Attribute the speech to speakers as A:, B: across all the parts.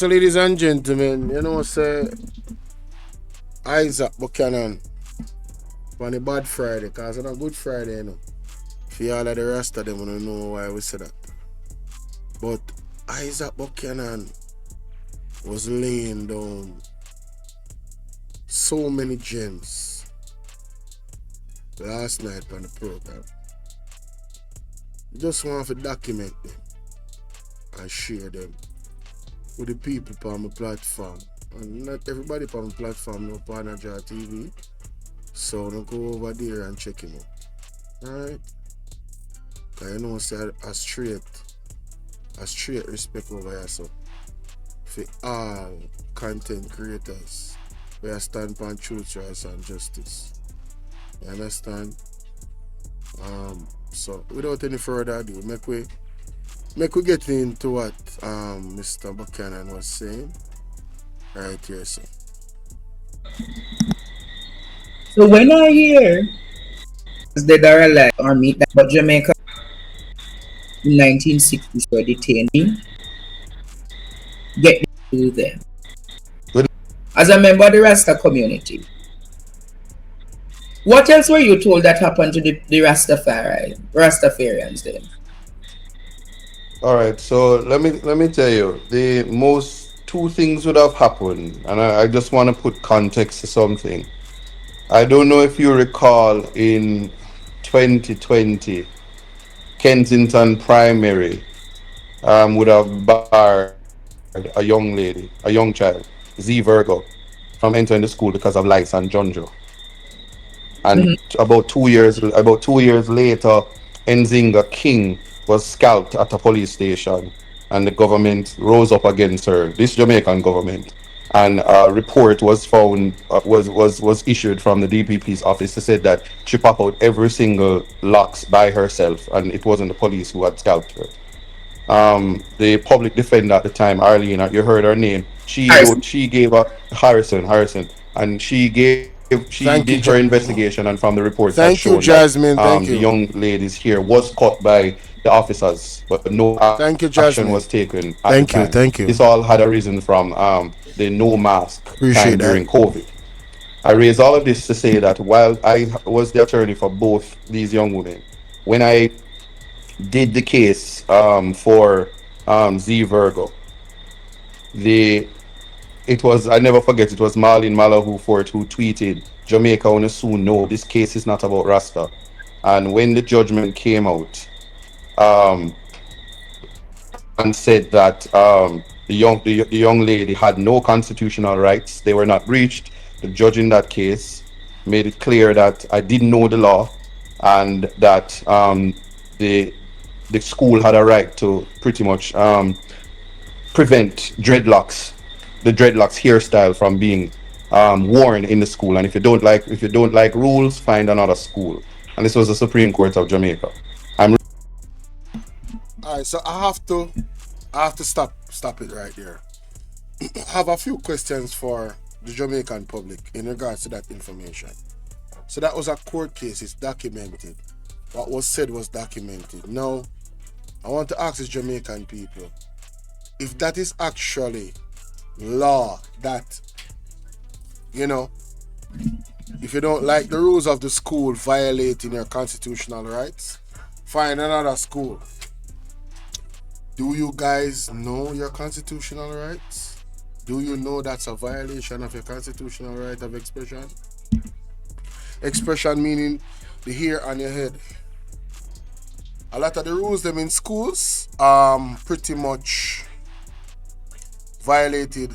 A: So, ladies and gentlemen, you know, say Isaac Buchanan on a bad Friday, because on a good Friday, you know. For all of the Rasta, them want to know why we say that. But Isaac Buchanan was laying down so many gems last night on the program. Just want to document them and share them with the people on my platform. And not everybody on my platform know Panaja TV. So no go over there and check him out. Alright? Cause you know say a straight respect over here so for all content creators. We are stand for truth, rights and justice. You understand? So without any further ado, make we get into what Mr. Buchanan was saying right here, so.
B: So when I hear dead or alive or meet that but Jamaica in 1960s were detained, get to them.
C: Good.
B: As a member of the Rasta community, what else were you told that happened to the Rastafarians then?
C: All right. So let me tell you, the most two things would have happened, and I just want to put context to something. I don't know if you recall in 2020, Kensington Primary would have barred a young lady, a young child, Z Virgo, from entering the school because of lice and junjo. And
B: Mhm.
C: about 2 years later, Nzinga King was scalped at a police station, and the government rose up against her. This Jamaican government, and a report was found was issued from the DPP's office to say that she pop out every single locks by herself, and it wasn't the police who had scalped her. The public defender at the time, Arlene, you heard her name.
B: Harrison.
C: She gave a Harrison, and she did her
A: Thank you,
C: investigation, and from the reports had shown
A: thank you,
C: that
A: Jasmine.
C: the
A: Thank you.
C: young lady's hair was cut by the officers, but no action was
A: Thank you,
C: taken
A: Jasmine.
C: at the time.
A: Thank you,
C: This
A: thank
C: all
A: you.
C: had arisen from the no mask time
A: Appreciate
C: during
A: that.
C: COVID. I raise all of this to say that while I was the attorney for both these young women, when I did the case for Z Virgo, the it was I never forget it was Marlene Malahu Fort who tweeted Jamaica wanna soon know this case is not about Rasta. And when the judgment came out, um, and said that the young lady had no constitutional rights, they were not breached. The judge in that case made it clear that I didn't know the law, and that the the school had a right to pretty much prevent the dreadlocks hairstyle from being worn in the school. And if you don't like rules, find another school. And this was the Supreme Court of Jamaica. I'm
A: Alright, so I have to stop it right there. I have a few questions for the Jamaican public in regards to that information. So that was a court case, it's documented. What was said was documented. Now, I want to ask the Jamaican people if that is actually law that, you know, if you don't like the rules of the school violating your constitutional rights, find another school. Do you guys know your constitutional rights? Do you know that's a violation of your constitutional right of expression? Expression meaning the hair on your head. A lot of the rules them in schools pretty much violated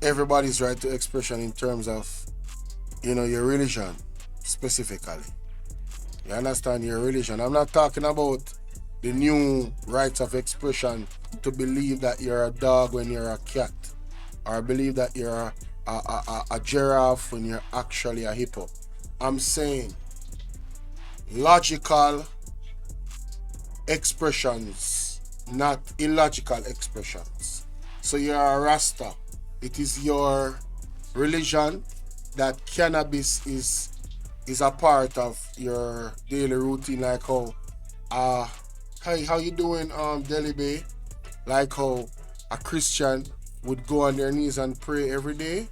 A: everybody's right to expression in terms of your religion specifically. You understand your religion. I'm not talking about the new rights of expression to believe that you're a dog when you're a cat, or believe that you're a giraffe when you're actually a hippo. I'm saying logical expressions, not illogical expressions. So you're a Rasta. It is your religion that cannabis is a part of your daily routine, like how hey, how you doing, Deli Bay? Like how a Christian would go on their knees and pray every day.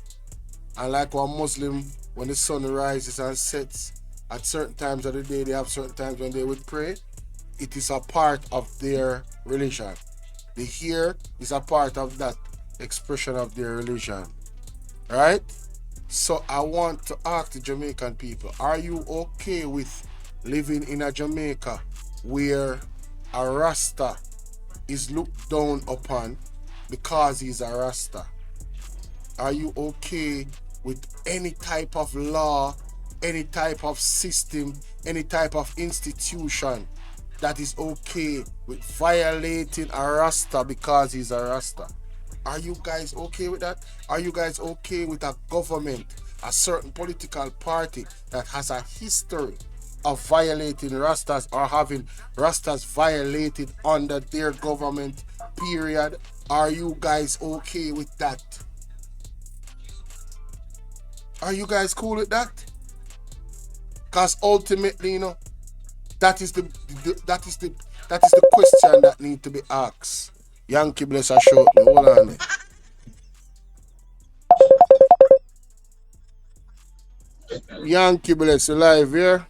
A: And like one Muslim, when the sun rises and sets at certain times of the day, they have certain times when they would pray. It is a part of their religion. The here is a part of that expression of their religion. Right? So I want to ask the Jamaican people, are you okay with living in a Jamaica where a Rasta is looked down upon because he's a Rasta? Are you okay with any type of law, any type of system, any type of institution that is okay with violating a Rasta because he's a Rasta? Are you guys okay with that? Are you guys okay with a government, a certain political party that has a history of violating Rastas or having Rastas violated under their government period? Are you guys okay with that? Are you guys cool with that? Because ultimately, that is the question that need to be asked. Yankee bless a short me. Hold on there. Yankee bless you live here.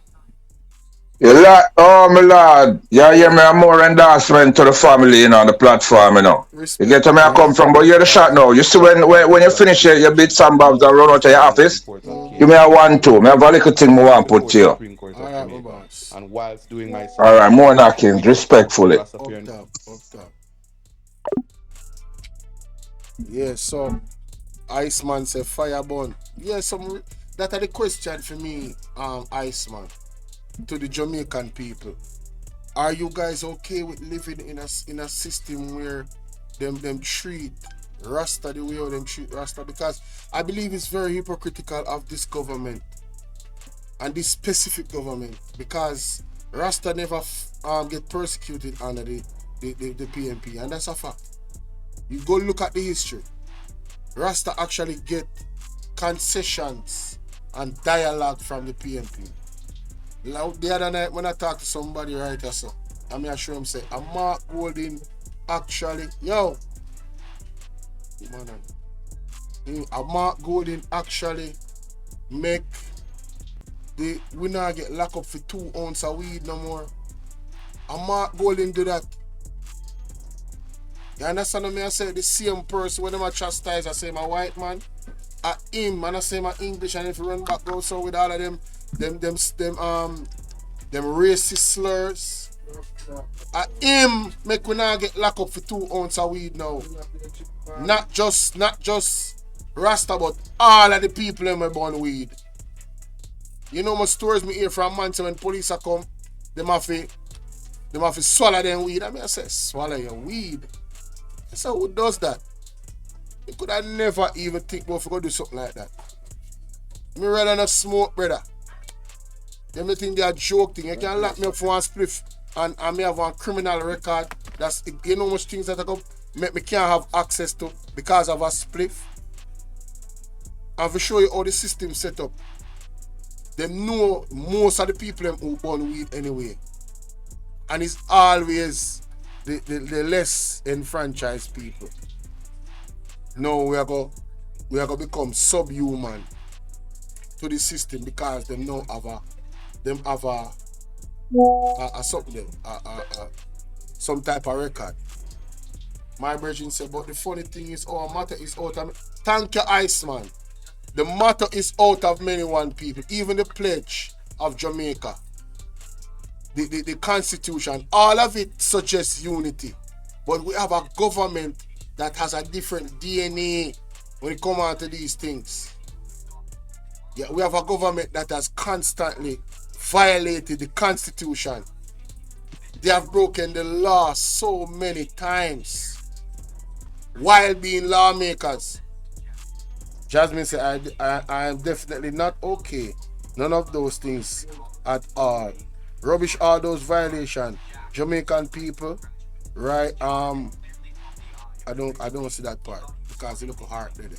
D: Oh, my lord. Yeah, yeah, me a more endorsement to the family, on the platform, You
A: Respect,
D: get where I come from, but you're the shot now. You see, when you finish your bit some bobs and run out of your
C: Supreme
D: office,
C: Court of
D: you may have
C: Canada
D: one, two. Me have a little thing me want put
C: before
D: to
C: the
D: you.
C: Supreme Court
A: All
C: of
A: right, my
C: Jamaica.
A: boss.
C: And whilst doing my
D: All right,
C: submission,
D: more knockings, respectfully.
A: Up top, up top. Yeah, so Iceman said fireborn. Yeah, that are the question for me, Iceman, to the Jamaican people. Are you guys okay with living in a system where them treat Rasta the way how them treat Rasta? Because I believe it's very hypocritical of this government and this specific government, because Rasta never get persecuted under the PNP, and that's a fact. You go look at the history. Rasta actually get concessions and dialogue from the PNP. The other night when I talked to somebody right or so, I mean I sure him say, a Mark Golding actually, a Mark Golding actually make we not get locked up for 2 ounces of weed no more. A Mark Golding do that. You understand what I say? The same person when I chastise, I say my white man, at him, and I say my English, and if you run back go so with all of them racist slurs. At him make we not get locked up for 2 ounces of weed now. Not just Rasta, but all of the people in my born weed. You know my stories me hear from man, so when police are come, them have to swallow them weed. I mean I say, swallow your weed. I say, who does that? You could have never even think about if you go do something like that. Me rather not smoke, brother. Them think they are joke thing. You can lock me up for one spliff and I may have one criminal record. That's, you know much things that I go make me can't have access to because of a spliff. And for show you how the system set up. They know most of the people who burn weed anyway. And it's always the less enfranchised people. No, we are going to become subhuman to the system because them now have some type of record. My brethren said, but the funny thing is, our matter is out of. Thank you, Iceman. The matter is out of many one people, even the pledge of Jamaica, the constitution, all of it suggests unity. But we have a government that has a different DNA when it comes on to these things. Yeah, we have a government that has constantly violated the constitution. They have broken the law so many times while being lawmakers. Jasmine said, I am definitely not okay. None of those things at all. Rubbish all those violations. Jamaican people, right? I don't see that part because it look hard there.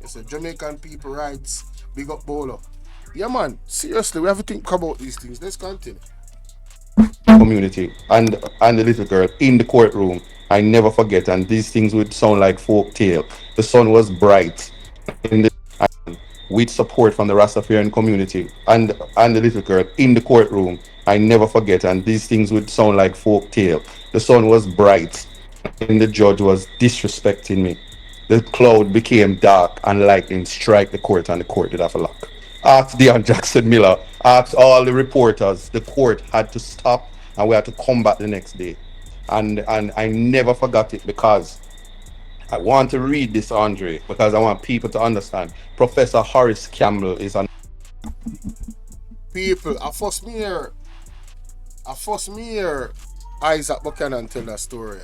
A: It's a Jamaican people rights. Big up Bolo. Yeah man, seriously, we have to think about these things. Let's continue.
C: community and the little girl in the courtroom. I never forget, and these things would sound like folk tale. The sun was bright in the with support from the Rastafarian community and the little girl in the courtroom. I never forget, and these things would sound like folk tale. The sun was bright, and the judge was disrespecting me. The cloud became dark, and lightning strike the court, and the court did have a lock. Asked Deion Jackson Miller, asked all the reporters. The court had to stop, and we had to come back the next day. And I never forgot it because I want to read this, Andre, because I want people to understand. Professor Horace Campbell is an
A: People, I first me hear Isaac Buchanan tell that story.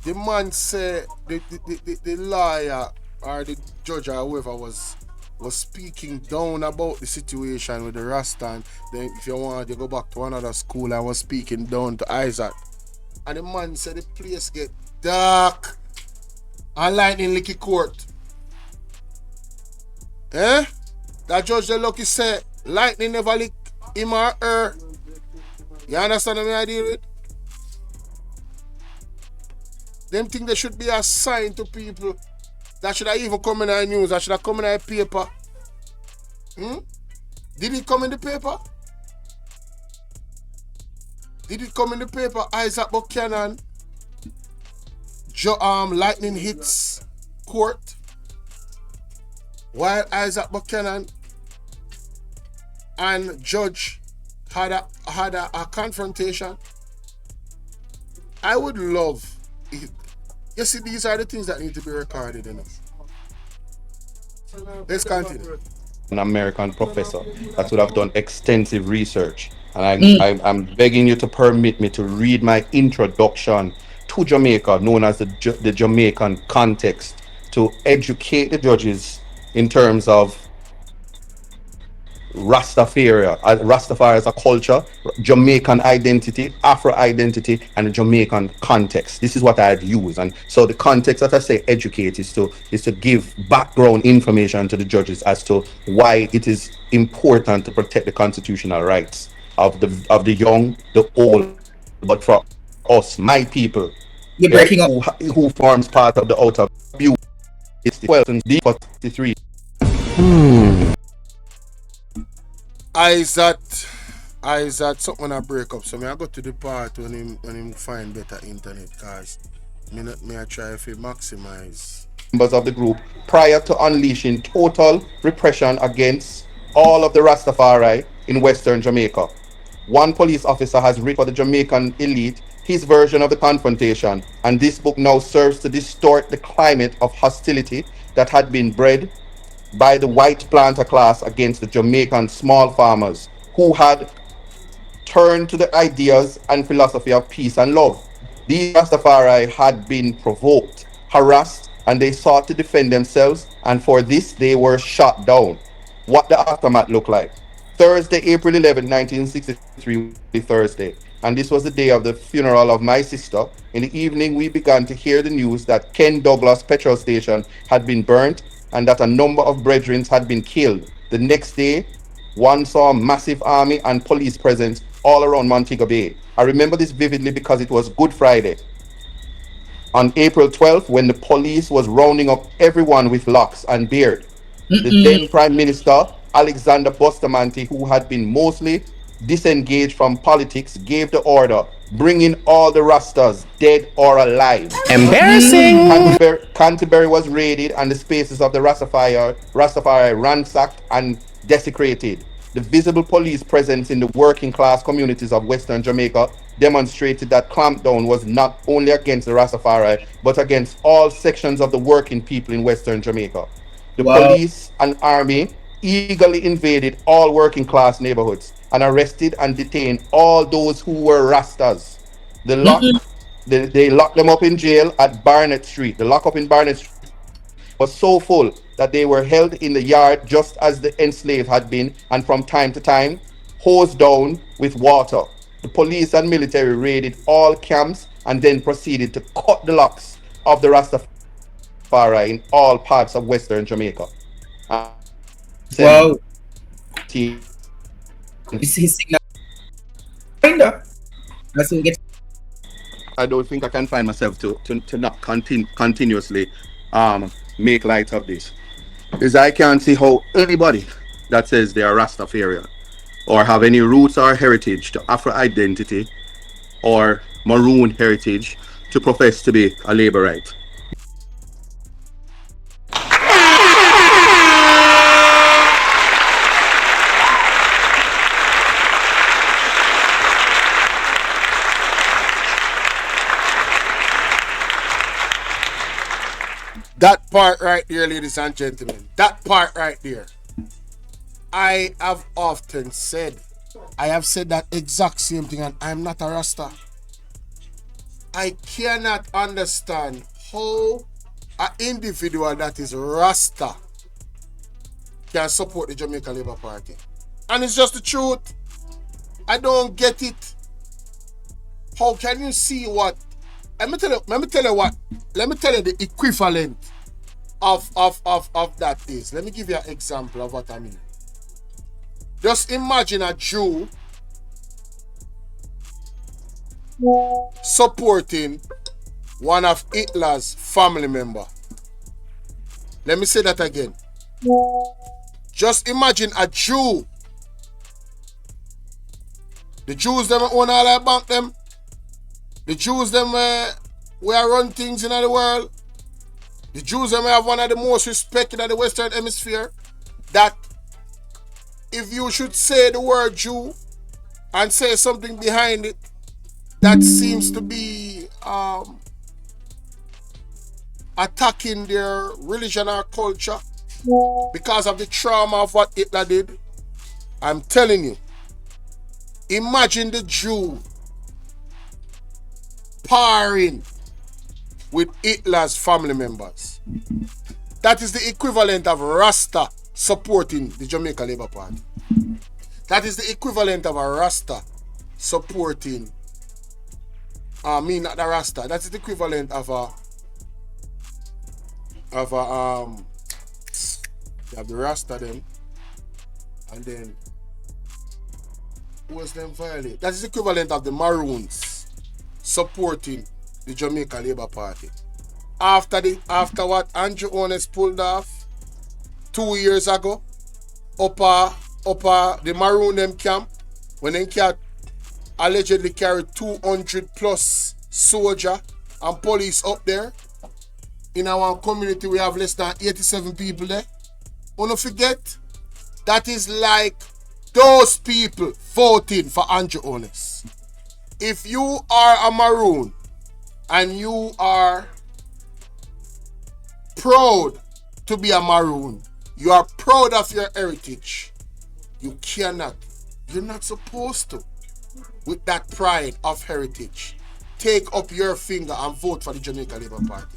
A: The man said the lawyer or the judge or whoever was speaking down about the situation with the Rasta, and then if you want to go back to another school, I was speaking down to Isaac. And the man said the place get dark and lightning licky court. Eh? That judge the lucky said lightning never lick him or her. You understand what I deal with? Them think they should be a sign to people. That should have even come in the news. That should have come in the paper. Did it come in the paper? Did it come in the paper? Isaac Buchanan, lightning hits court. While Isaac Buchanan and judge had a confrontation. I would love it. You see, these are the things that need to be recorded in us. Let's continue.
C: an American professor that would have done extensive research. And I'm begging you to permit me to read my introduction to Jamaica, known as the Jamaican context, to educate the judges in terms of Rastafari as a culture, Jamaican identity, Afro identity, and the Jamaican context. This is what I'd use. And so the context that I say educate is to give background information to the judges as to why it is important to protect the constitutional rights of the young, the old, but for us, my people,
B: You're
C: yeah,
B: breaking up.
C: who forms part of the outer view. It's the 12 and D43.
A: Isat something I break up. So me I go to the part when him find better internet, cause me I try to maximize.
C: Members of the group prior to unleashing total repression against all of the Rastafari in Western Jamaica. One police officer has written for the Jamaican elite his version of the confrontation, and this book now serves to distort the climate of hostility that had been bred by the white planter class against the Jamaican small farmers who had turned to the ideas and philosophy of peace and love. These Rastafari had been provoked, harassed, and they sought to defend themselves, and for this they were shot down. What the aftermath looked like. Thursday, April 11, 1963, was a Thursday, and this was the day of the funeral of my sister. In the evening, we began to hear the news that Ken Douglas petrol station had been burnt and that a number of brethren had been killed. The next day, one saw a massive army and police presence all around Montego Bay. I remember this vividly because it was Good Friday. On April 12th, when the police was rounding up everyone with locks and beard, the then Prime Minister, Alexander Bustamante, who had been mostly disengaged from politics, gave the order, bringing all the Rastas, dead or alive.
E: Embarrassing.
C: Canterbury was raided and the spaces of the Rastafari ransacked and desecrated. The visible police presence in the working class communities of Western Jamaica demonstrated that clampdown was not only against the Rastafari, but against all sections of the working people in Western Jamaica. The
B: Wow.
C: police and army eagerly invaded all working class neighborhoods and arrested and detained all those who were Rastas. They locked them up in jail at Barnett Street. The lockup in Barnett Street was so full that they were held in the yard just as the enslaved had been, and from time to time, hosed down with water. The police and military raided all camps and then proceeded to cut the locks of the Rastafari in all parts of Western Jamaica.
B: Wow. Is his signal? Kinda. As in get
C: I don't think I can find myself to not continuously make light of this. Is I can't see how anybody that says they are Rastafarian or have any roots or heritage to Afro identity or Maroon heritage to profess to be a Labourite.
A: That part right there, ladies and gentlemen, that part right there, I have often said, I have said that exact same thing, and I'm not a Rasta. I cannot understand how an individual that is Rasta can support the Jamaica Labour Party. And it's just the truth. I don't get it. How can you see what? Let me tell you the equivalent of that is. Let me give you an example of what I mean. Just imagine a Jew supporting one of Hitler's family member. Let me say that again. Just imagine a Jew. The Jews them own all our bank them. The Jews them where run things in the world. The Jews them have one of the most respected in the Western Hemisphere. That if you should say the word Jew and say something behind it that seems to be attacking their religion or culture because of the trauma of what Hitler did, I'm telling you, imagine the Jew parring with Hitler's family members. That is the equivalent of Rasta supporting the Jamaica Labour Party. That is the equivalent of a Rasta supporting not the Rasta. That's the equivalent of you have the Rasta then, and then who was them violate? That is the equivalent of the Maroons supporting the Jamaica Labour Party. After what Andrew Honest pulled off 2 years ago, upper the Maroon them camp, when they can allegedly carry 200 plus soldier and police up there. In our community, we have less than 87 people there. Don't forget, that is like those people voting for Andrew Honest. If you are a Maroon and you are proud to be a Maroon, you are proud of your heritage, you're not supposed to, with that pride of heritage, take up your finger and vote for the Jamaica Labour Party.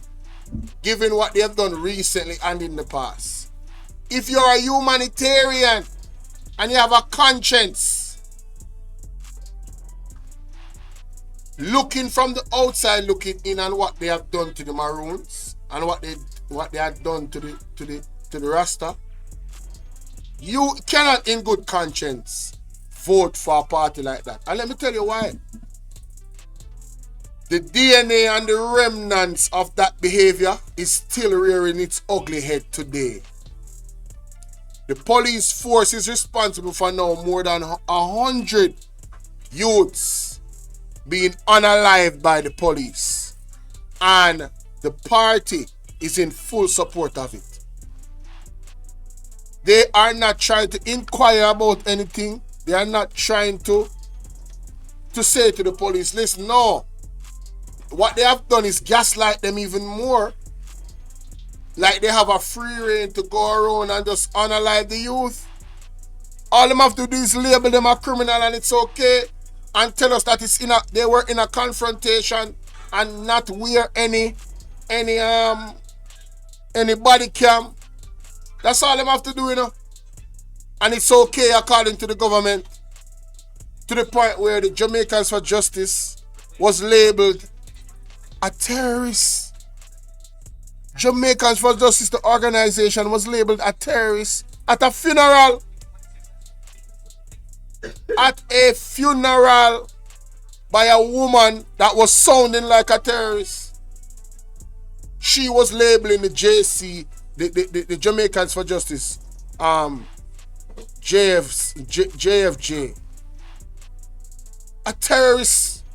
A: Given what they have done recently and in the past. If you're a humanitarian and you have a conscience, looking from the outside, looking in on what they have done to the Maroons and what they have done to the Rasta, you cannot in good conscience vote for a party like that. And let me tell you why. The DNA and the remnants of that behavior is still rearing its ugly head today. The police force is responsible for now more than 100 youths being unalived by the police. And the party is in full support of it. They are not trying to inquire about anything. They are not trying to say to the police, listen, no. What they have done is gaslight them even more. Like they have a free reign to go around and just unalive the youth. All them have to do is label them a criminal and it's okay. And tell us that they were in a confrontation and not wear any body cam. That's all them have to do, you know. And it's okay according to the government. To the point where the Jamaicans for Justice was labeled a terrorist. Jamaicans for Justice, the organization, was labeled a terrorist at a funeral. At a funeral. by a woman that was sounding like a terrorist. She was labeling the JC, the Jamaicans for Justice, JFJ, a terrorist.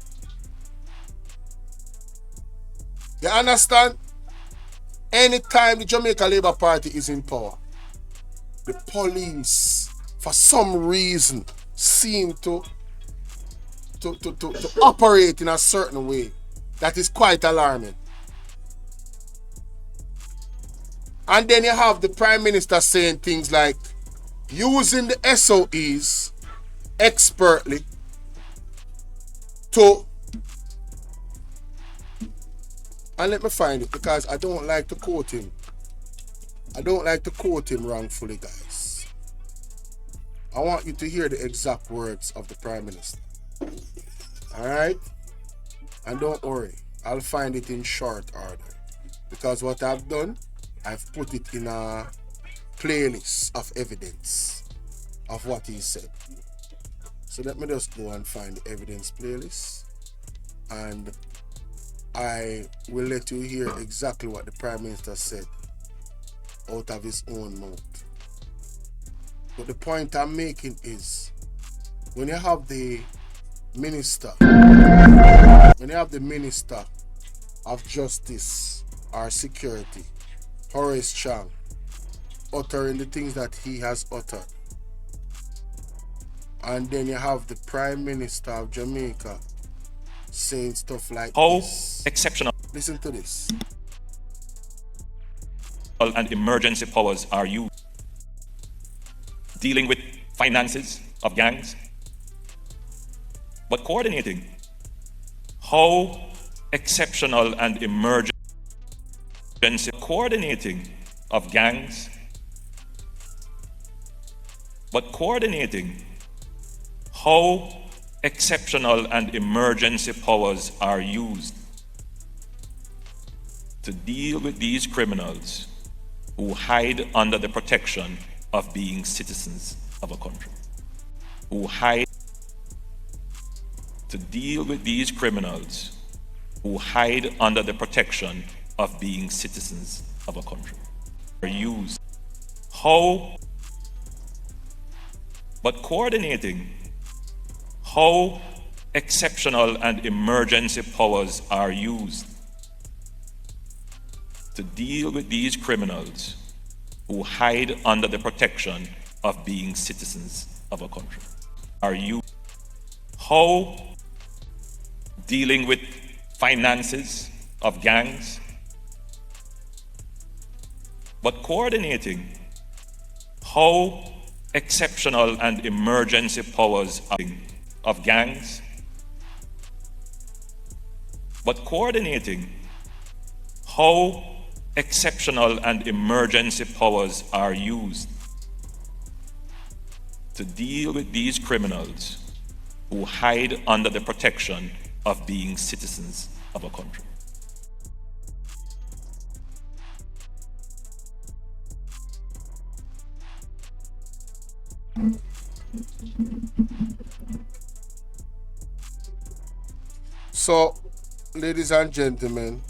A: You understand? Anytime the Jamaica Labour Party is in power, the police, for some reason, seem to operate in a certain way that is quite alarming. And then you have the Prime Minister saying things like using the SOEs expertly to, and let me find it because I don't like to quote him. I don't like to quote him wrongfully, guys. I want you to hear the exact words of the Prime Minister. Alright? And don't worry, I'll find it in short order. Because what I've done, I've put it in a playlist of evidence of what he said. So let me just go and find the evidence playlist. And I will let you hear exactly what the Prime Minister said out of his own mouth. But the point I'm making is, when you have the Minister of Justice or Security, Horace Chang, uttering the things that he has uttered, and then you have the Prime Minister of Jamaica saying stuff like this.
E: Exceptional
A: Listen to this.
E: and emergency powers are used. Dealing with finances of gangs, but coordinating how exceptional and emergency coordinating of gangs, but coordinating how exceptional and emergency powers are used to deal with these criminals who hide under the protection of being citizens of a country. To deal with these criminals who hide under the protection of being citizens of a country. Are used. How, but coordinating how exceptional and emergency powers are used to deal with these criminals who hide under the protection of being citizens of a country. Are you how dealing with finances of gangs, but coordinating how exceptional and emergency powers of gangs, but coordinating how exceptional and emergency powers are used to deal with these criminals who hide under the protection of being citizens of a country.
A: So, ladies and gentlemen,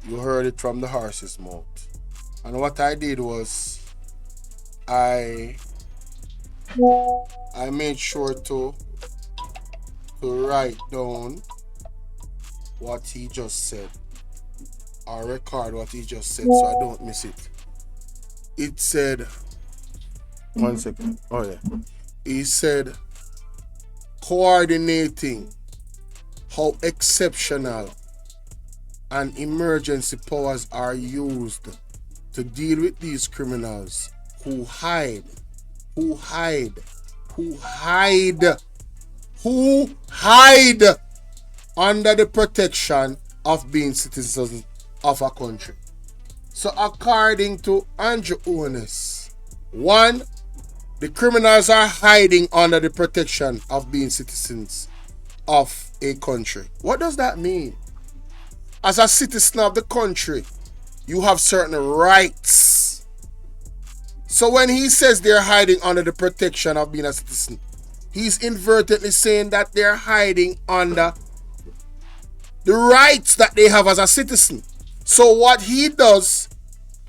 A: you heard it from the horse's mouth. And what I did was, I made sure to write down what he just said, or record what he just said so I don't miss it. It said, one second, oh yeah. He said, coordinating how exceptional and emergency powers are used to deal with these criminals who hide under the protection of being citizens of a country. So according to Andrew Owens, one, the criminals are hiding under the protection of being citizens of a country. What does that mean? As a citizen of the country, you have certain rights. So when he says they're hiding under the protection of being a citizen, he's inadvertently saying that they're hiding under the rights that they have as a citizen. So what he does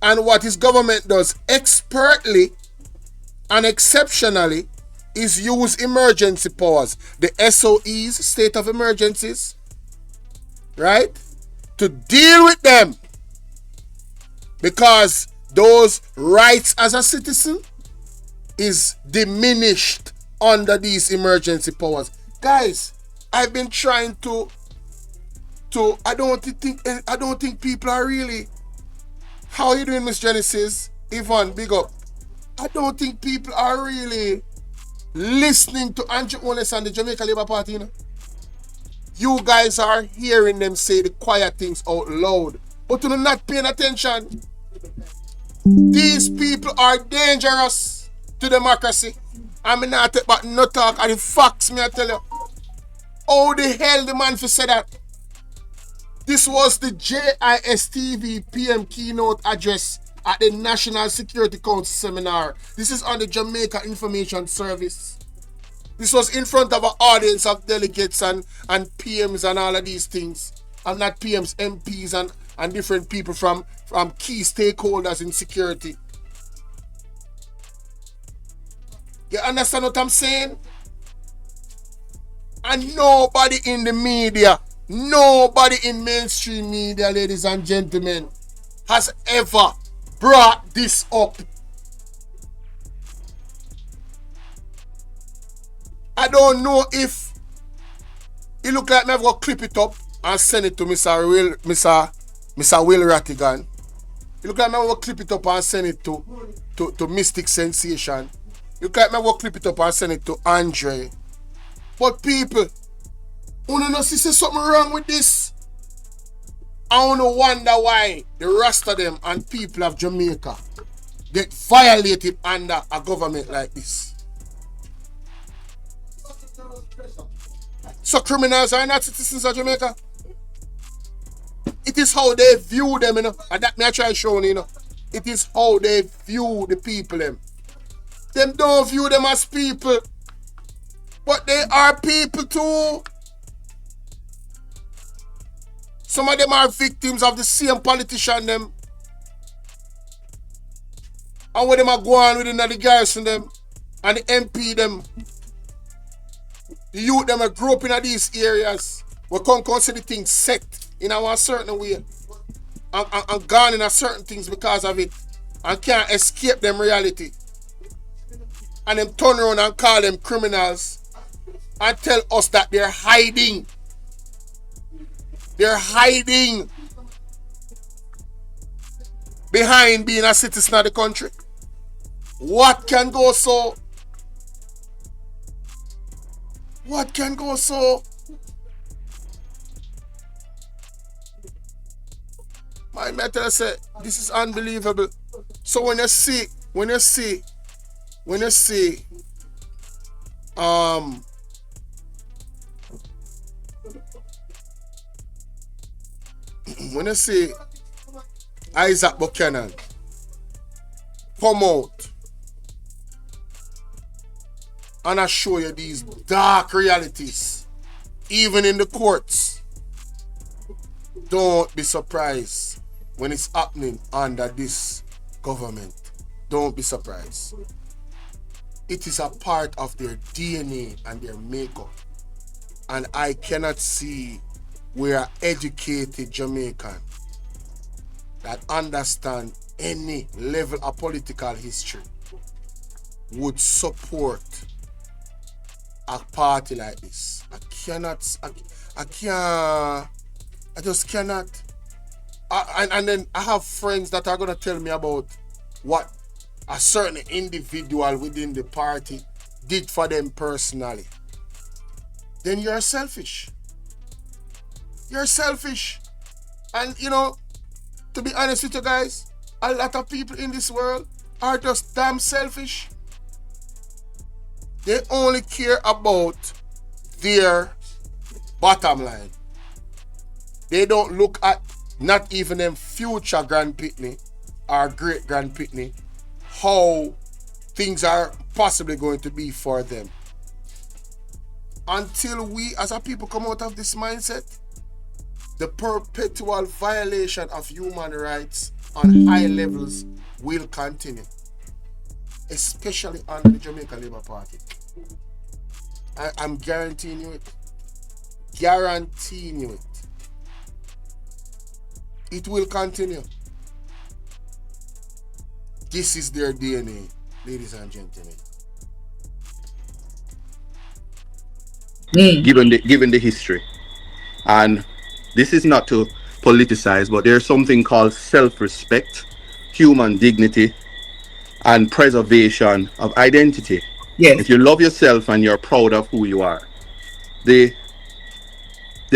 A: and what his government does expertly and exceptionally is use emergency powers, the SOEs, state of emergencies, right, to deal with them, because those rights as a citizen is diminished under these emergency powers. Guys, I've been trying to I don't think people are really. How are you doing, Miss Genesis? Yvonne, big up. I don't think people are really listening to Andrew Oles and the Jamaica Labour Party, you know. You guys are hearing them say the quiet things out loud, but you're not paying attention. These people are dangerous to democracy. I mean, not take back no talk, and the facts, me I tell you. How the hell the man for say that? This was the JISTV PM keynote address at the National Security Council seminar. This is on the Jamaica Information Service. This was in front of an audience of delegates and PMs and all of these things. And not PMs, MPs and different people from key stakeholders in security. You understand what I'm saying? And nobody in the media, nobody in mainstream media, ladies and gentlemen, has ever brought this up. I don't know if it look like me have got clip it up and send it to Mr. Will Rattigan. It look like me have got clip it up and send it to Mystic Sensation. It look like me have got clip it up and send it to Andre. But people, you know see something wrong with this? I wanna wonder why the Rasta them and people of Jamaica get violated under a government like this. So criminals are not citizens of Jamaica. It is how they view them, you know. And that me I try showing, you know. It is how they view the people them. Them don't view them as people, but they are people too. Some of them are victims of the same politician them. And when them are going within the garrison them and the MP them. The youth them are grow up in these areas. We can't consider things set in a certain way. And gone in a certain things because of it. And can't escape them reality. And them turn around and call them criminals. And tell us that they're hiding. They're hiding behind being a citizen of the country. What can go so? What can go so? My method said, this is unbelievable. So when you see, when you see Isaac Buchanan come out and I show you these dark realities, even in the courts, don't be surprised when it's happening under this government. Don't be surprised. It is a part of their DNA and their makeup. And I cannot see where an educated Jamaican that understand any level of political history would support a party like this. I just cannot. And then I have friends that are going to tell me about what a certain individual within the party did for them personally. Then you're selfish. You're selfish. And you know, to be honest with you guys, a lot of people in this world are just damn selfish. They only care about their bottom line. They don't look at not even them future grandpitney or great grandpitney, how things are possibly going to be for them. until we as a people come out of this mindset, the perpetual violation of human rights on high levels will continue, especially under the Jamaica Labour Party. I'm guaranteeing you it. Guaranteeing you it. It will continue. This is their DNA, ladies and gentlemen.
C: Given the history, and this is not to politicize, but there's something called self-respect, human dignity, and preservation of identity.
B: Yes.
C: If you love yourself and you're proud of who you are, there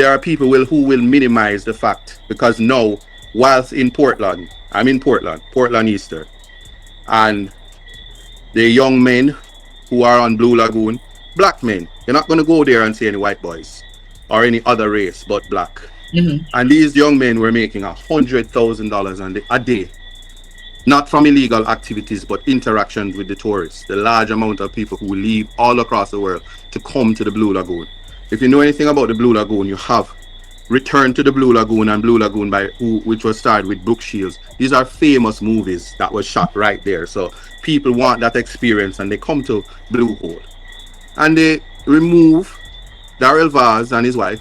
C: are people who will minimize the fact, because now, whilst in Portland, I'm in Portland Easter, and the young men who are on Blue Lagoon, black men, you're not going to go there and see any white boys or any other race but black.
B: Mm-hmm.
C: And these young men were making $100,000 a day, not from illegal activities, but interactions with the tourists, the large amount of people who leave all across the world to come to the Blue Lagoon. If you know anything about the Blue Lagoon, you have Return to the Blue Lagoon and Blue Lagoon, which was starred with Brooke Shields. These are famous movies that were shot right there. So people want that experience and they come to Blue Hole. And they remove Daryl Vaz and his wife,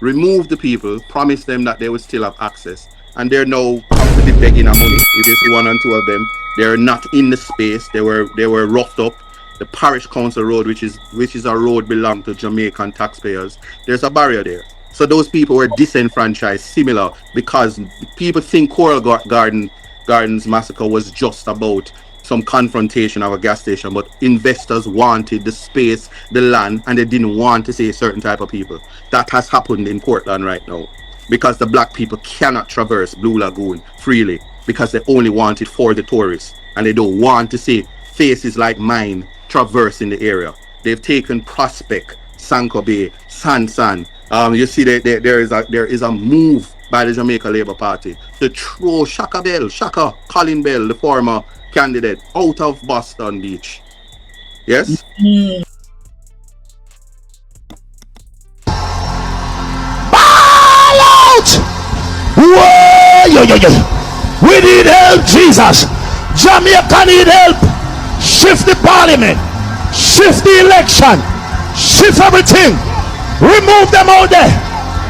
C: remove the people, promise them that they will still have access. And they're now constantly begging our money. If you see one and two of them, they're not in the space. They were roughed up. The Parish Council Road, which is a road belong to Jamaican taxpayers, there's a barrier there. So those people were disenfranchised, similar, because people think Coral Gardens massacre was just about some confrontation of a gas station, but investors wanted the space, the land, and they didn't want to see a certain type of people. That has happened in Portland right now, because the black people cannot traverse Blue Lagoon freely, because they only want it for the tourists, and they don't want to see faces like mine traversing the area. They've taken Prospect, Sanko Bay, San. You see that there is a move by the Jamaica Labour Party to throw Shaka Colin Bell, the former candidate, out of Boston Beach. Yes?
F: Ball out! Whoa, we need help, Jesus. Jamaica need help. Shift the parliament. Shift the election. Shift everything. Remove them out there.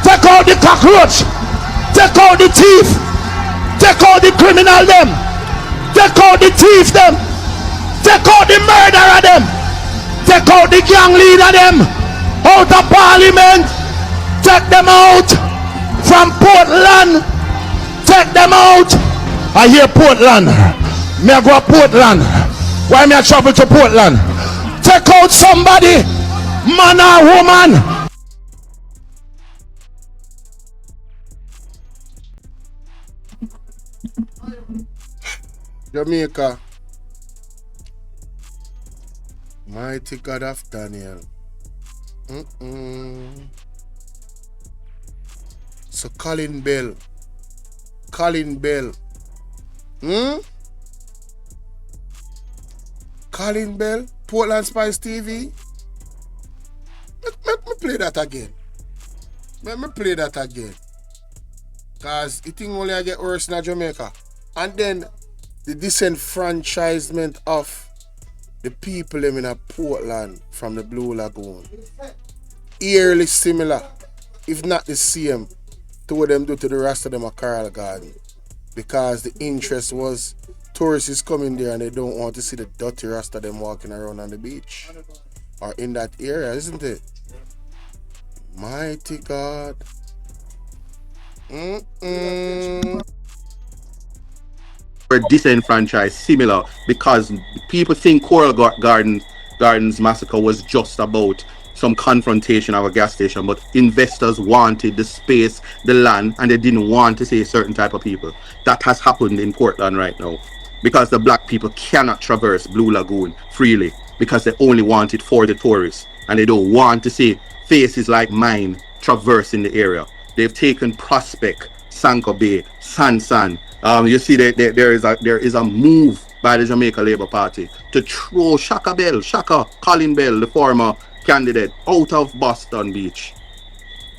F: Take out the cockroach. Take out the thief. Take out the criminal them. Take out the thief them. Take out the murderer them. Take out the gang leader them. Out of parliament. Take them out. From Portland. Take them out. I hear Portland. Me I go to Portland. Why me I travel to Portland? Take out somebody. Man or woman.
A: Jamaica, mighty God of Daniel. So Colin Bell. Colin Bell, Portland Spice TV. Let me play that again. Cause it thing only I get worse in Jamaica. And then the disenfranchisement of the people in Portland from the Blue Lagoon. Eerily similar, if not the same, to what them do to the Rasta them at Coral Garden. Because the interest was tourists coming there and they don't want to see the dirty Rasta them walking around on the beach. Or in that area, isn't it? Mighty God.
C: Were disenfranchised, similar, because people think Coral Gardens massacre was just about some confrontation of a gas station, but investors wanted the space, the land, and they didn't want to see a certain type of people. That has happened in Portland right now, because the black people cannot traverse Blue Lagoon freely, because they only want it for the tourists, and they don't want to see faces like mine traversing the area. They've taken Prospect, Sanko Bay, San. You see that there is a move by the Jamaica Labour Party to throw Shaka Colin Bell, the former candidate out of Boston Beach.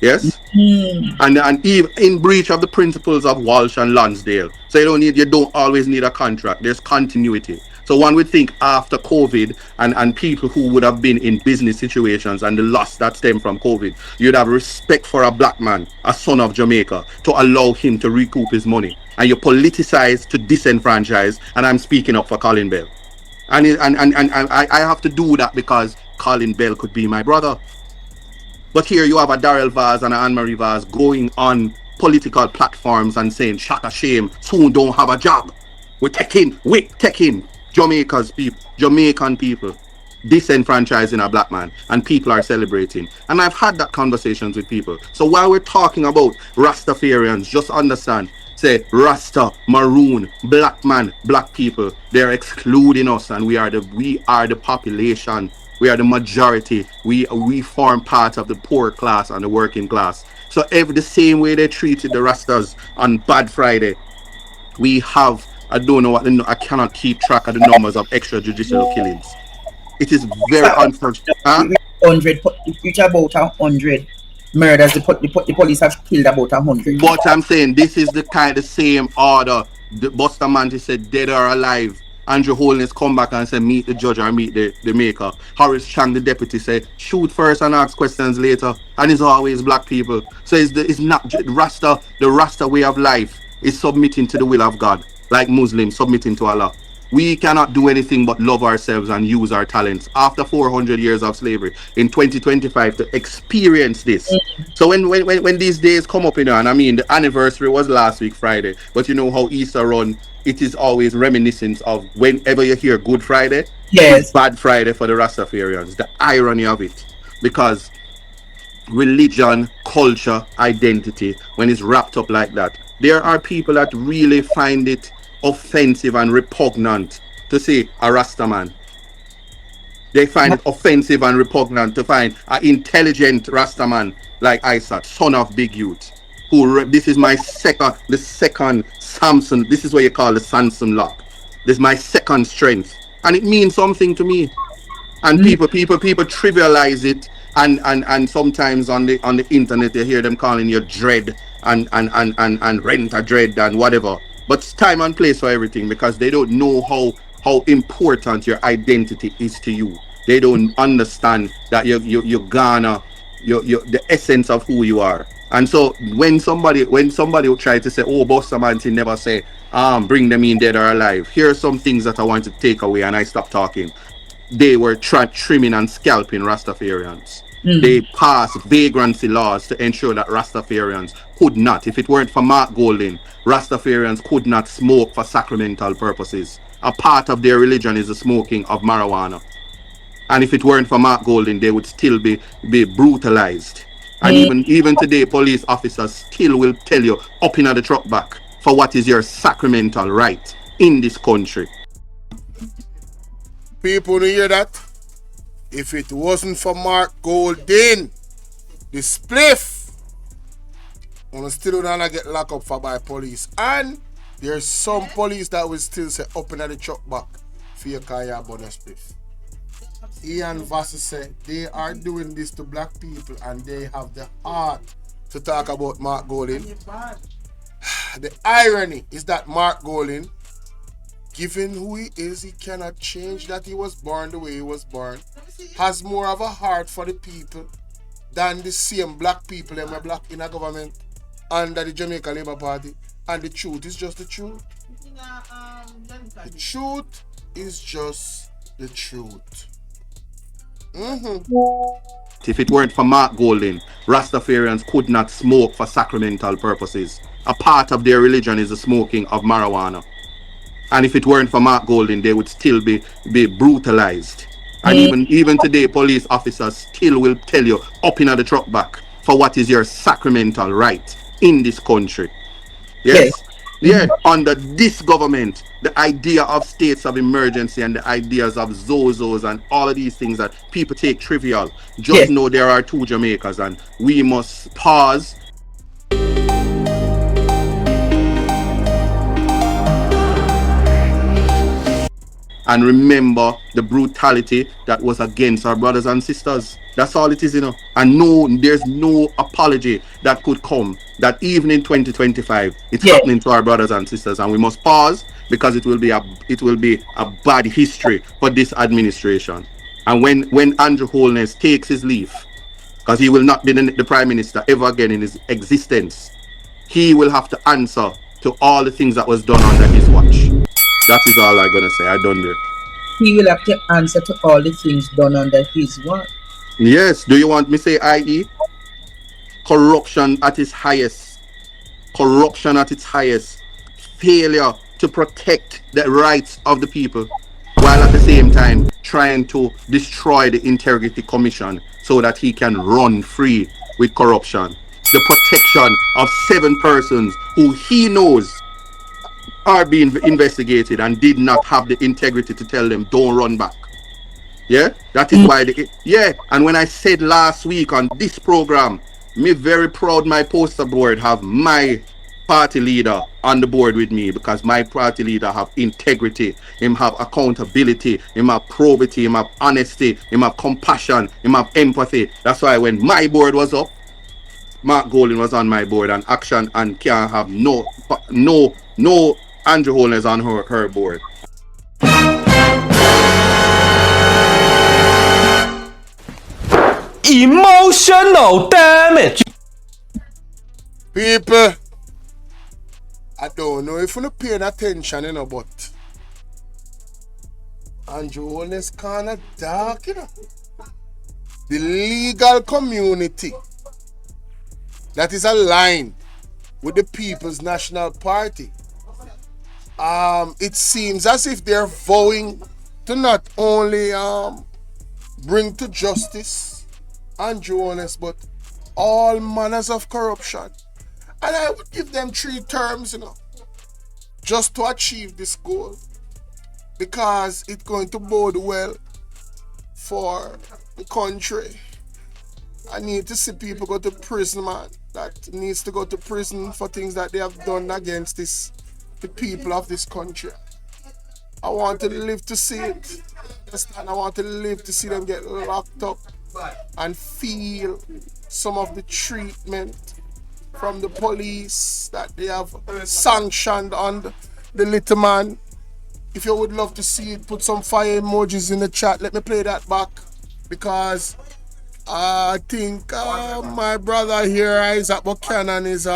C: Yes?
B: Mm.
C: And even in breach of the principles of Walsh and Lonsdale. So you don't always need a contract. There's continuity. So one would think after COVID and people who would have been in business situations and the loss that stemmed from COVID, you'd have respect for a black man, a son of Jamaica, to allow him to recoup his money. And you politicize to disenfranchise, and I'm speaking up for Colin Bell. And I have to do that because Colin Bell could be my brother. But here you have a Darrell Vaz and an Anne-Marie Vaz going on political platforms and saying, shut a shame, soon don't have a job. We're taking Jamaican people, disenfranchising a black man, and people are celebrating. And I've had that conversations with people. So while we're talking about Rastafarians, just understand, say Rasta, Maroon, black man, black people, they're excluding us, and we are the population. We are the majority. We form part of the poor class and the working class. So every the same way they treated the Rastas on Bad Friday, we have, I don't know I cannot keep track of the numbers of extrajudicial killings. It is very unfortunate. Huh?
B: 100, reach about 100 murders. The police have killed about 100.
C: But I'm saying this is the same order. The Bustamante said dead or alive. Andrew Holness come back and say meet the judge or meet the maker. Horace Chang, the deputy, said shoot first and ask questions later. And it's always black people. So it's not Rasta. The Rasta way of life is submitting to the will of God, like Muslims submitting to Allah. We cannot do anything but love ourselves and use our talents after 400 years of slavery in 2025 to experience this. So when these days come up, and I mean, the anniversary was last week, Friday, but you know how Easter run, it is always reminiscence of whenever you hear Good Friday, it's
B: Yes.
C: Bad Friday for the Rastafarians. The irony of it. Because religion, culture, identity, when it's wrapped up like that, there are people that really find it offensive and repugnant to say a Rasta man. They find it offensive and repugnant to find an intelligent Rasta man like Isat, son of Big Youth. This is the second Samson. This is what you call the Samson lock. This is my second strength, and it means something to me. And people trivialize it, and sometimes on the internet you hear them calling you dread and rent a dread and whatever. But it's time and place for everything, because they don't know how important your identity is to you. They don't understand that you're Ghana, you're the essence of who you are. And so when somebody will try to say, oh, Bustamante never say, bring them in dead or alive. Here are some things that I want to take away, and I stop talking. They were trimming and scalping Rastafarians. They passed vagrancy laws to ensure that Rastafarians could not, if it weren't for Mark Golding, Rastafarians could not smoke for sacramental purposes. A part of their religion is the smoking of marijuana. And if it weren't for Mark Golding, they would still be brutalized. And even today, police officers still will tell you up in the truck back for what is your sacramental right in this country.
A: People who hear that, if it wasn't for Mark Golding, the spliff, on still gonna get locked up for by police. And there's some police that will still say up in the truck back for your kaya bonus spliff. Ian Vassy said they are doing this to black people and they have the heart to talk about Mark Golding. The irony is that Mark Golding, given who he is, he cannot change that he was born the way he was born, has more of a heart for the people than the same black people that were black in a government under the Jamaica Labour Party. And the truth is just the truth. The truth is just the truth.
C: If it weren't for Mark Golding, Rastafarians could not smoke for sacramental purposes. A part of their religion is the smoking of marijuana. And if it weren't for Mark Golding, they would still be brutalized. And even today, police officers still will tell you up in the truck back for what is your sacramental right in this country. Yes? Yeah, under this government, the idea of states of emergency and the ideas of Zozos and all of these things that people take trivial, just know there are two Jamaicas, and we must pause and remember the brutality that was against our brothers and sisters. That's all it is, And no, there's no apology that could come that even in 2025 it's
B: Yeah.
C: happening to our brothers and sisters, and we must pause because it will be a bad history for this administration. And when Andrew Holness takes his leave, because he will not be the prime minister ever again in his existence, he will have to answer to all the things that was done under his watch. That is all I'm gonna say. I done there.
B: He will have to answer to all the things done under his watch.
C: Yes. Do you want me to say i.e. corruption at its highest? Corruption at its highest. Failure to protect the rights of the people, while at the same time trying to destroy the Integrity Commission so that he can run free with corruption. The protection of 7 persons who he knows are being investigated and did not have the integrity to tell them don't run back. Yeah, that is why and when I said last week on this program, me very proud my poster board have my party leader on the board with me, because my party leader have integrity, him have accountability, him have probity, him have honesty, him have compassion, him have empathy. That's why when my board was up, Mark Golding was on my board, and Action and can't have no Andrew Holness on her board.
G: Emotional damage.
A: People, I don't know if you're paying attention, but Andrew Holness kind of dark, The legal community that is aligned with the People's National Party, it seems as if they're vowing to not only bring to justice Andrew Holness, but all manners of corruption. And I would give them 3 terms, just to achieve this goal, because it's going to bode well for the country. I need to see people go to prison, man. That needs to go to prison for things that they have done against the people of this country. I want to live to see it. Understand? I want to live to see them get locked up and feel some of the treatment from the police that they have sanctioned on the little man. If you would love to see it, put some fire emojis in the chat. Let me play that back, because I think my brother here, Isat Buchanan, is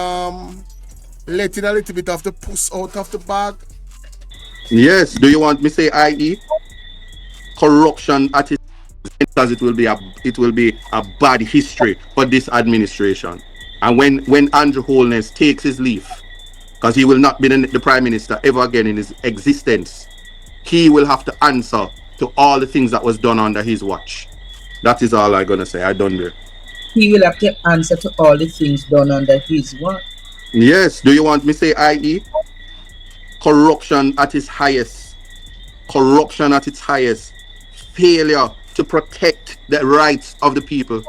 A: letting a little bit of the puss out of the bag.
C: Yes. Do you want me to say i.e. corruption at its, because it will be a bad history for this administration. And when Andrew Holness takes his leave, because he will not be the prime minister ever again in his existence, he will have to answer to all the things that was done under his watch. That is all I'm gonna say. I done there.
B: He will have to answer to all the things done under his watch.
C: Yes. Do you want me to say i.e. corruption at its highest? Corruption at its highest. Failure to protect the rights of the people,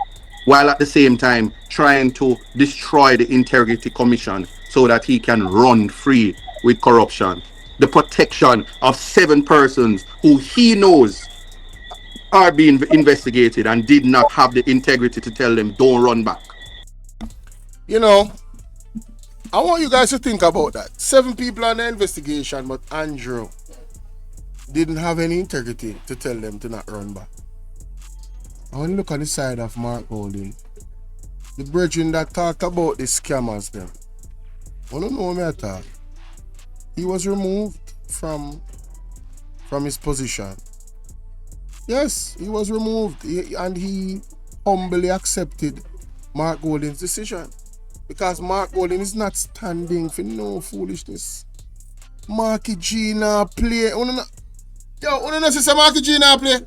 C: while at the same time trying to destroy the Integrity Commission so that he can run free with corruption. The protection of 7 persons who he knows are being investigated and did not have the integrity to tell them don't run back.
A: I want you guys to think about that. 7 people on the investigation, but Andrew didn't have any integrity to tell them to not run back. I want to look on the side of Mark Golding, the brethren that talked about the scammers them. I don't know me at all. He was removed from his position. Yes, he was removed, and he humbly accepted Mark Golding's decision, because Mark Golding is not standing for no foolishness. Marky G now play. Yo, see say Marky G now play.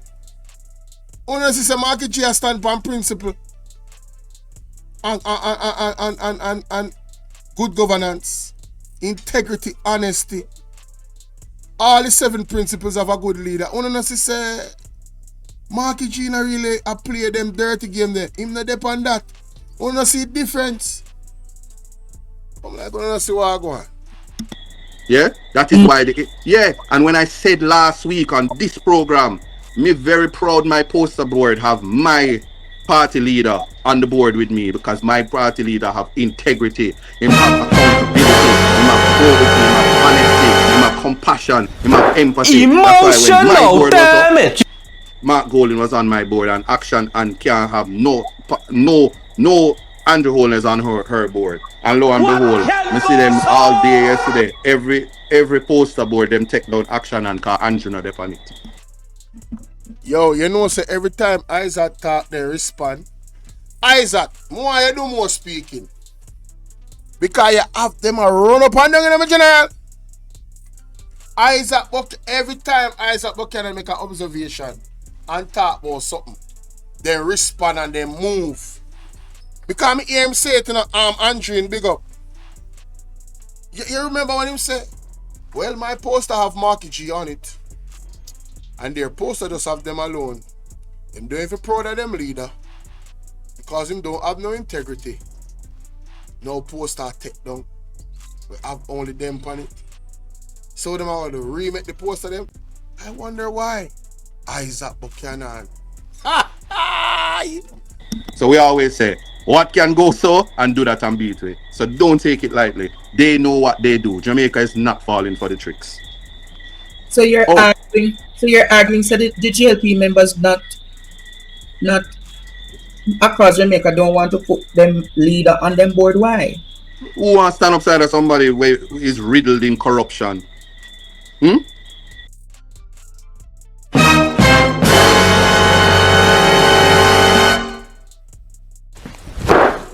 A: See say Marky G a stand on principle and good governance, integrity, honesty. All the 7 principles of a good leader. See say Marky G na really a play them dirty game there. Him not depend on that. See difference. I'm like, see what I go on.
C: Yeah, that is why yeah. And when I said last week on this program, me very proud my poster board have my party leader on the board with me because my party leader have integrity, him have accountability, him have probity, him have honesty, him have compassion, him have empathy. That's why when my
G: Emotional
C: board was up,
G: damage.
C: Mark Golden was on my board and action and can't have no Andrew Holness on her board. And lo and behold, I see them all day yesterday. Every poster board them take down action and call Andrew not on it.
A: Yo, you know, say every time Isat talk, they respond. Isat, more you do more speaking. Because you have them a run up and down in the general. Isaac Buck, every time Isaac Buchanan make an observation and talk about something, they respond and they move. Because I hear him say it in Andrew in Big Up. You remember when him say, well, my poster have Marky G on it. And their poster just have them alone. Him don't even proud of them leader. Because him don't have no integrity. No poster take down. We have only them on it. So them are going to remake the poster them. I wonder why. Isaac Buchanan.
C: So we always say, what can go so and do that and beat it. So don't take it lightly. They know what they do. Jamaica is not falling for the tricks.
B: So you're arguing. So you're arguing. So the GLP members not across Jamaica don't want to put them leader on them board. Why?
C: Who wants to stand upside of somebody who is riddled in corruption?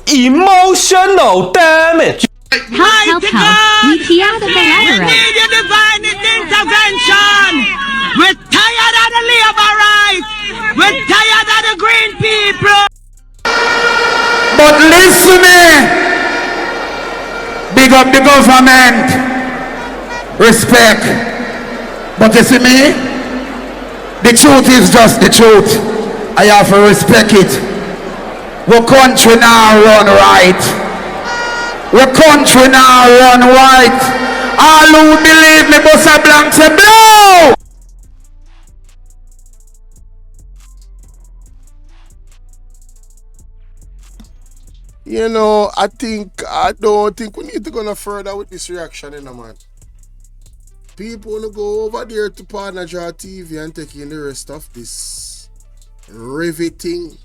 G: Emotional damage.
H: Help, we the
I: We need your divine intervention. We're tired of the labor rights. We're tired of the green people.
F: But listen, big up the government, respect. But you see me, the truth is just the truth. I have to respect it. Our country now run right. Our country now run right. All who believe me, Bossa Blanc say blow.
A: You know, I don't think we need to go no further with this reaction, you know, man. People wanna go over there to Partner Draw TV and take in the rest of this riveting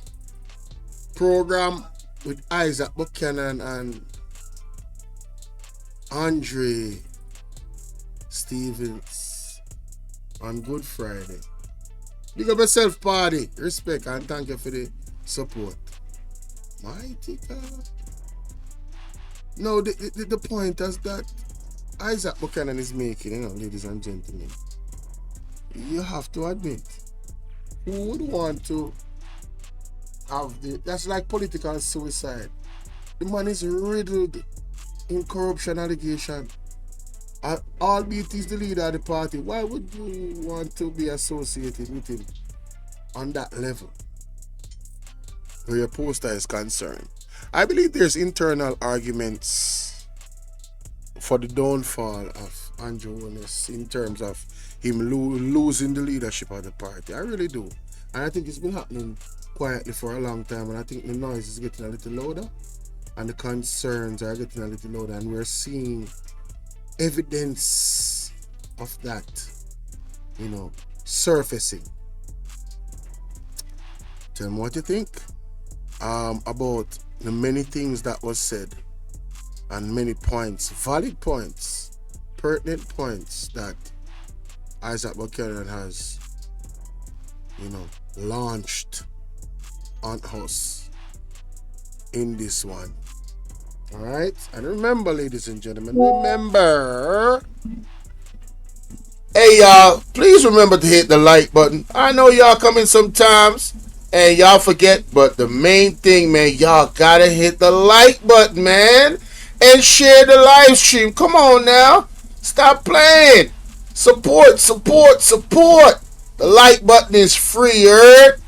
A: program with Isaac Buchanan and Andre Stevens on Good Friday. Big up yourself, party. Respect and thank you for the support. Mighty God. No, the point is that Isaac Buchanan is making, you know, ladies and gentlemen. You have to admit, who would want to have that's like political suicide. The man is riddled in corruption allegation. And albeit he's the leader of the party, why would you want to be associated with him on that level where your poster is concerned? I believe there's internal arguments for the downfall of Andrew Holness in terms of him losing the leadership of the party. I really do. And I think it's been happening quietly for a long time, and I think the noise is getting a little louder and the concerns are getting a little louder, and we're seeing evidence of that, you know, surfacing. Tell me what you think about the many things that was said and many points, valid points, pertinent points that Isaac Buchanan has, you know, launched on us in this one. All right, and remember, ladies and gentlemen, remember, hey y'all, please remember to hit the like button. I know y'all come in sometimes and y'all forget, but the main thing, man, y'all gotta hit the like button, man, and share the live stream. Come on now, stop playing. Support. The like button is free, heard?